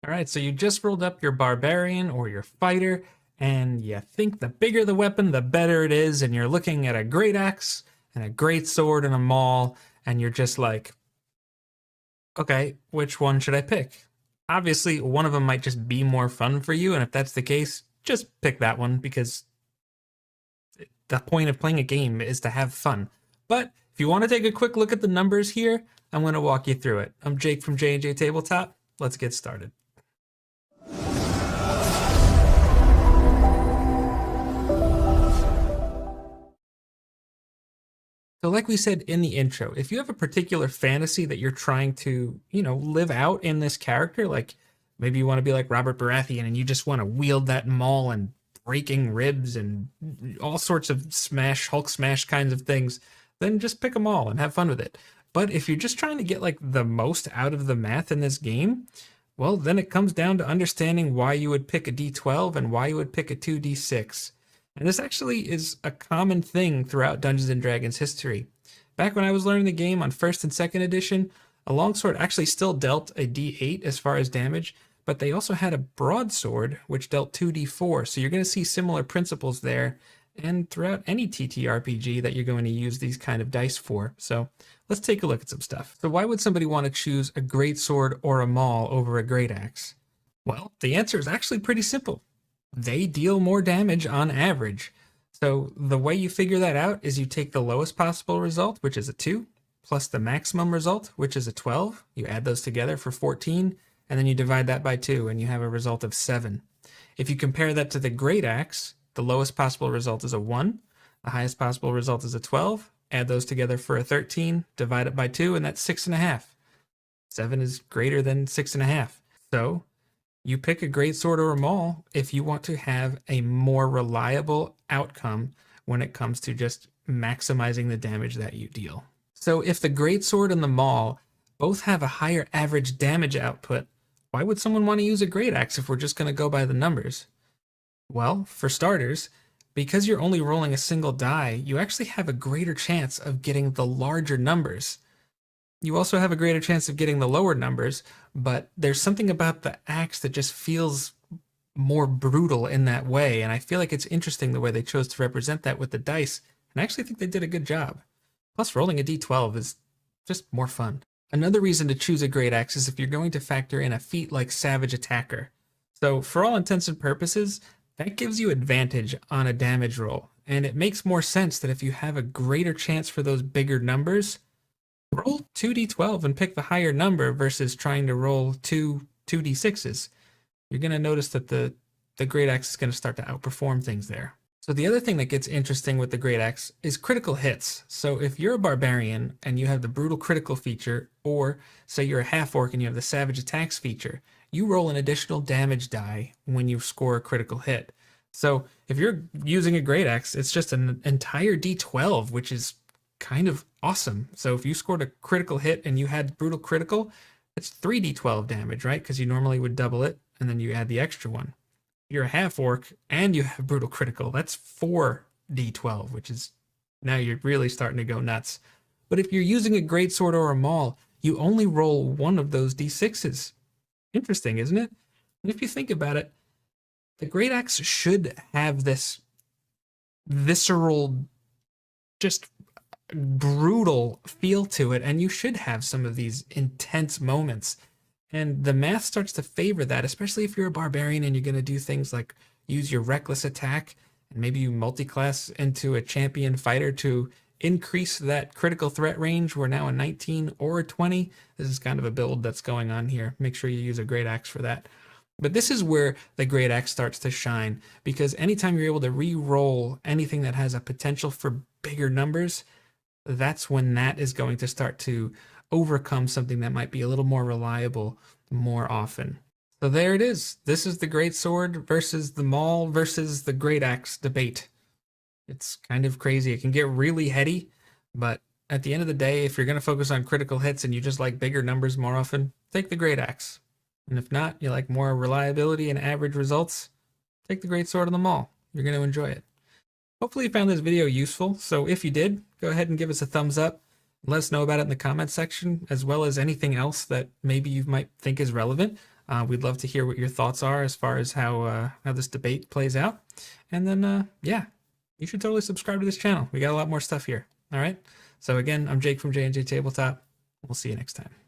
All right, so you just rolled up your barbarian or your fighter, and you think the bigger the weapon, the better it is, and you're looking at a great axe and a great sword and a maul, and you're just like, okay, which one should I pick? Obviously, one of them might just be more fun for you, and if that's the case, just pick that one because the point of playing a game is to have fun. But if you want to take a quick look at the numbers here, I'm going to walk you through it. I'm Jake from JNJtabletop. Let's get started. So like we said in the intro, if you have a particular fantasy that you're trying to, live out in this character, like maybe you want to be like Robert Baratheon and you just want to wield that maul and breaking ribs and all sorts of Hulk smash kinds of things, then just pick them all and have fun with it. But if you're just trying to get like the most out of the math in this game, well, then it comes down to understanding why you would pick a D12 and why you would pick a 2D6. And this actually is a common thing throughout Dungeons & Dragons history. Back when I was learning the game on 1st and 2nd edition, a longsword actually still dealt a D8 as far as damage, but they also had a broadsword which dealt 2D4, so you're going to see similar principles there, and throughout any ttrpg that you're going to use these kind of dice for. So let's take a look at some stuff. So why would somebody want to choose a greatsword or a maul over a greataxe? Well, the answer is actually pretty simple. They deal more damage on average. So the way you figure that out is you take the lowest possible result, which is a 2, plus the maximum result, which is a 12. You add those together for 14, and then you divide that by 2, and you have a result of 7. If you compare that to the greataxe, the lowest possible result is a 1, the highest possible result is a 12. Add those together for a 13, divide it by 2, and that's 6.5. 7 is greater than 6.5. So you pick a greatsword or a maul if you want to have a more reliable outcome when it comes to just maximizing the damage that you deal. So if the greatsword and the maul both have a higher average damage output, why would someone want to use a greataxe if we're just going to go by the numbers? Well, for starters, because you're only rolling a single die, you actually have a greater chance of getting the larger numbers. You also have a greater chance of getting the lower numbers, but there's something about the axe that just feels more brutal in that way, and I feel like it's interesting the way they chose to represent that with the dice, and I actually think they did a good job. Plus, rolling a d12 is just more fun. Another reason to choose a greataxe is if you're going to factor in a feat like Savage Attacker. So for all intents and purposes, that gives you advantage on a damage roll, and it makes more sense that if you have a greater chance for those bigger numbers, roll 2d12 and pick the higher number versus trying to roll 2d6s. You're going to notice that the greataxe is going to start to outperform things there. So the other thing that gets interesting with the greataxe is critical hits. So if you're a barbarian and you have the brutal critical feature, or say you're a half-orc and you have the savage attacks feature, you roll an additional damage die when you score a critical hit. So if you're using a greataxe, it's just an entire d12, which is kind of awesome. So if you scored a critical hit and you had brutal critical, it's 3d12 damage, right? Because you normally would double it and then you add the extra one. You're a half orc and you have brutal critical, that's 4d12, which is, now you're really starting to go nuts. But if you're using a greatsword or a maul, you only roll one of those d6s. Interesting, isn't it? And if you think about it, the greataxe should have this visceral, just brutal feel to it, and you should have some of these intense moments, and the math starts to favor that, especially if you're a barbarian and you're going to do things like use your reckless attack, and maybe you multi-class into a champion fighter to increase that critical threat range. We're now a 19 or a 20. This is kind of a build that's going on here. Make sure you use a greataxe for that. But this is where the greataxe starts to shine, because anytime you're able to re-roll anything that has a potential for bigger numbers, that's when that is going to start to overcome something that might be a little more reliable more often. So there it is. This is the greatsword versus the maul versus the greataxe debate. It's kind of crazy. It can get really heady, but at the end of the day, if you're going to focus on critical hits and you just like bigger numbers more often, take the greataxe. And if not, you like more reliability and average results, take the greatsword and the maul. You're going to enjoy it. Hopefully you found this video useful, so if you did, go ahead and give us a thumbs up. Let us know about it in the comments section, as well as anything else that maybe you might think is relevant. We'd love to hear what your thoughts are as far as how this debate plays out. And then, yeah, you should totally subscribe to this channel. We got a lot more stuff here. All right. So again, I'm Jake from JNJtabletop. We'll see you next time.